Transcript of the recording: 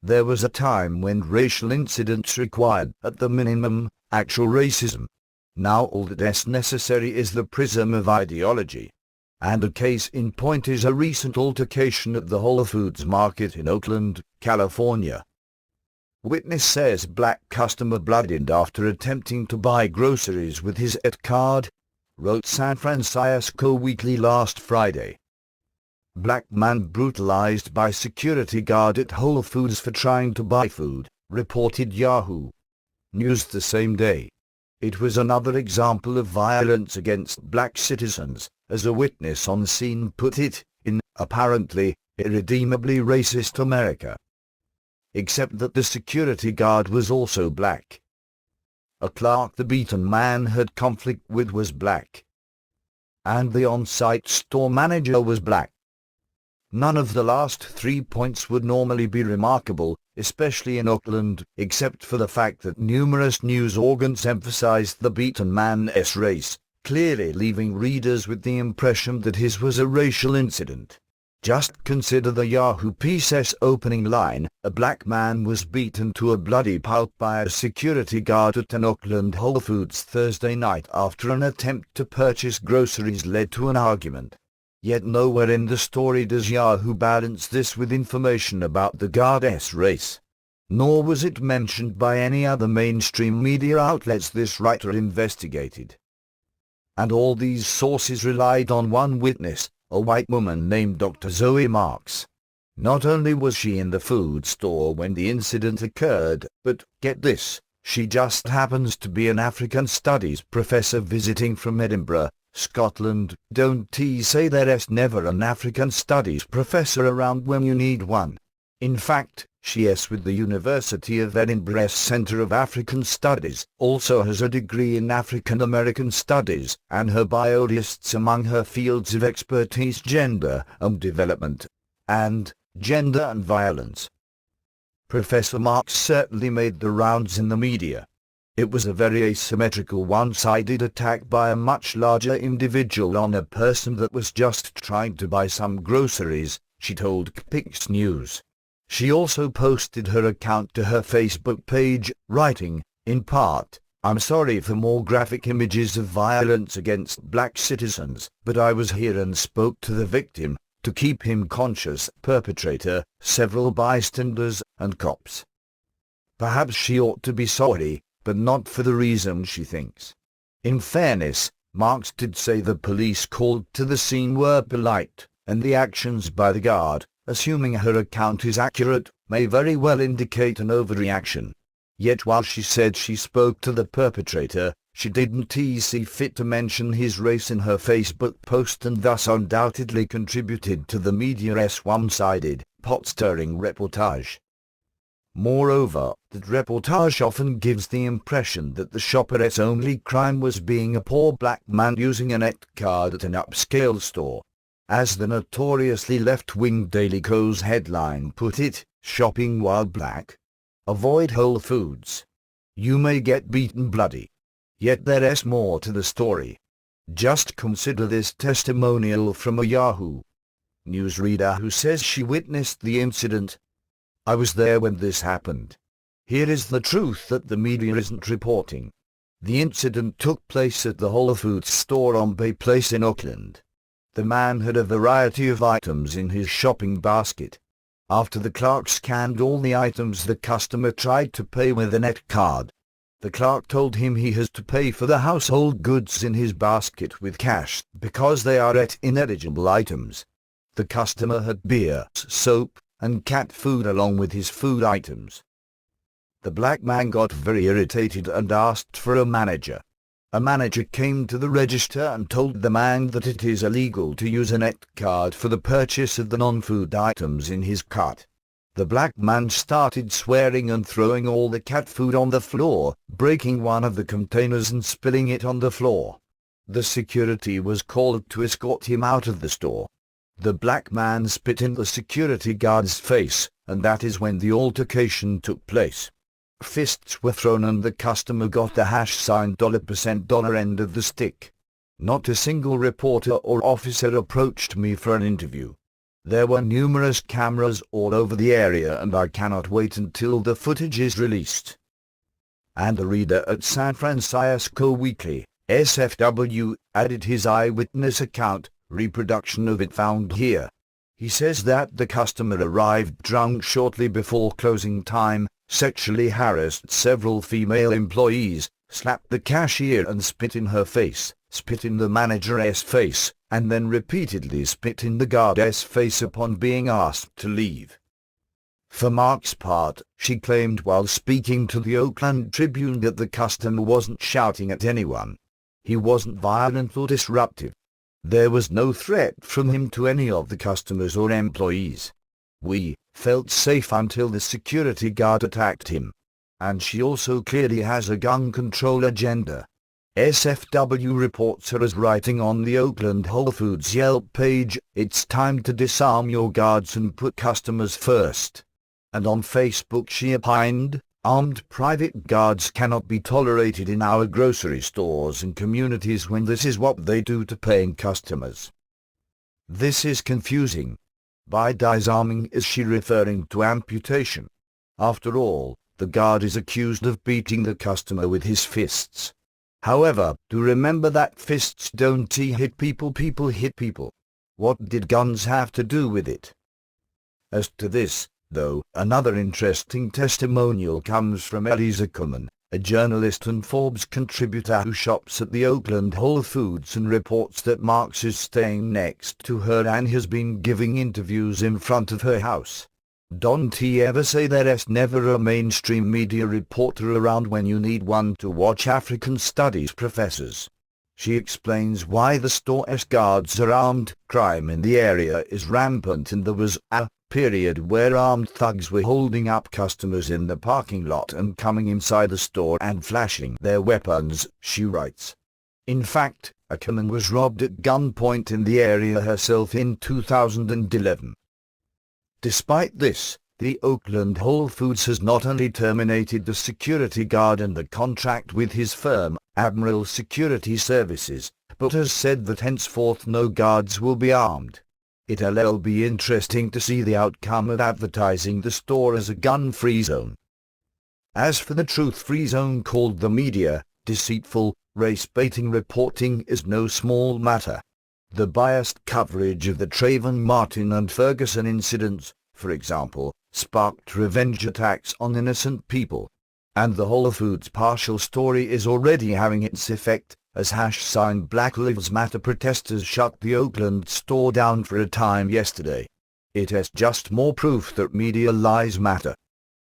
There was a time when racial incidents required, at the minimum, actual racism. Now all that's necessary is the prism of ideology. And a case in point is a recent altercation at the Whole Foods market in Oakland, California. Witness says black customer bloodied after attempting to buy groceries with his ET card, wrote San Francisco Weekly last Friday. Black man brutalized by security guard at Whole Foods for trying to buy food, reported Yahoo News the same day. It was another example of violence against black citizens, as a witness on scene put it, in, apparently, irredeemably racist America. Except that the security guard was also black. A clerk the beaten man had conflict with was black. And the on-site store manager was black. None of the last 3 points would normally be remarkable, especially in Oakland, except for the fact that numerous news organs emphasized the beaten man's race, clearly leaving readers with the impression that his was a racial incident. Just consider the Yahoo piece's opening line: a black man was beaten to a bloody pulp by a security guard at an Oakland Whole Foods Thursday night after an attempt to purchase groceries led to an argument. Yet nowhere in the story does Yahoo balance this with information about the guard's race. Nor was it mentioned by any other mainstream media outlets this writer investigated. And all these sources relied on one witness, a white woman named Dr. Zoe Marks. Not only was she in the food store when the incident occurred, but, get this, she just happens to be an African Studies professor visiting from Edinburgh, Scotland. Don't say there's never an African Studies professor around when you need one. In fact, she's with the University of Edinburgh's Centre of African Studies, also has a degree in African American Studies, and her bio lists among her fields of expertise gender and development, and gender and violence. Professor Marks certainly made the rounds in the media. It was a very asymmetrical, one-sided attack by a much larger individual on a person that was just trying to buy some groceries, she told Pix News. She also posted her account to her Facebook page, writing, in part, "I'm sorry for more graphic images of violence against black citizens, but I was here and spoke to the victim, to keep him conscious, perpetrator, several bystanders, and cops." Perhaps she ought to be sorry, but not for the reason she thinks. In fairness, Marks did say the police called to the scene were polite, and the actions by the guard, assuming her account is accurate, may very well indicate an overreaction. Yet while she said she spoke to the perpetrator, she didn't see fit to mention his race in her Facebook post, and thus undoubtedly contributed to the media's one-sided, pot-stirring reportage. Moreover, that reportage often gives the impression that the shopper's only crime was being a poor black man using an ET card at an upscale store. As the notoriously left-wing Daily Kos headline put it, shopping while black? Avoid Whole Foods. You may get beaten bloody. Yet there's more to the story. Just consider this testimonial from a Yahoo News reader who says she witnessed the incident. "I was there when this happened. Here is the truth that the media isn't reporting. The incident took place at the Whole Foods store on Bay Place in Oakland. The man had a variety of items in his shopping basket. After the clerk scanned all the items, the customer tried to pay with an ET card. The clerk told him he has to pay for the household goods in his basket with cash, because they are ET ineligible items. The customer had beer, soap, and cat food along with his food items. The black man got very irritated and asked for a manager. A manager came to the register and told the man that it is illegal to use an ET card for the purchase of the non-food items in his cart. The black man started swearing and throwing all the cat food on the floor, breaking one of the containers and spilling it on the floor. The security was called to escort him out of the store. The black man spit in the security guard's face, and that is when the altercation took place. Fists were thrown and the customer got the $$ end of the stick. Not a single reporter or officer approached me for an interview. There were numerous cameras all over the area, and I cannot wait until the footage is released. And the reader at San Francisco Weekly, SFW, added his eyewitness account, reproduction of it found here. He says that the customer arrived drunk shortly before closing time, sexually harassed several female employees, slapped the cashier and spit in her face, spit in the manager's face, and then repeatedly spit in the guard's face upon being asked to leave. For Mark's part, she claimed while speaking to the Oakland Tribune that the customer wasn't shouting at anyone. He wasn't violent or disruptive. There was no threat from him to any of the customers or employees. We felt safe until the security guard attacked him. And she also clearly has a gun control agenda. SFW reports her as writing on the Oakland Whole Foods Yelp page, "It's time to disarm your guards and put customers first." And on Facebook she opined, "Armed private guards cannot be tolerated in our grocery stores and communities when this is what they do to paying customers." This is confusing. By disarming, is she referring to amputation? After all, the guard is accused of beating the customer with his fists. However, do remember that fists don't hit people, people hit people. What did guns have to do with it? As to this, though, another interesting testimonial comes from Eliza Kuhlman, a journalist and Forbes contributor who shops at the Oakland Whole Foods and reports that Marks is staying next to her and has been giving interviews in front of her house. Don't he ever say there's never a mainstream media reporter around when you need one to watch African studies professors? She explains why the store's guards are armed. Crime in the area is rampant and there was a period where armed thugs were holding up customers in the parking lot and coming inside the store and flashing their weapons, she writes. In fact, a woman was robbed at gunpoint in the area herself in 2011. Despite this, the Oakland Whole Foods has not only terminated the security guard and the contract with his firm, Admiral Security Services, but has said that henceforth no guards will be armed. It'll be interesting to see the outcome of advertising the store as a gun-free zone. As for the truth-free zone called the media, deceitful, race-baiting reporting is no small matter. The biased coverage of the Trayvon Martin and Ferguson incidents, for example, sparked revenge attacks on innocent people. And the Whole Foods partial story is already having its effect, as #Black Lives Matter protesters shut the Oakland store down for a time yesterday. It is just more proof that media lies matter.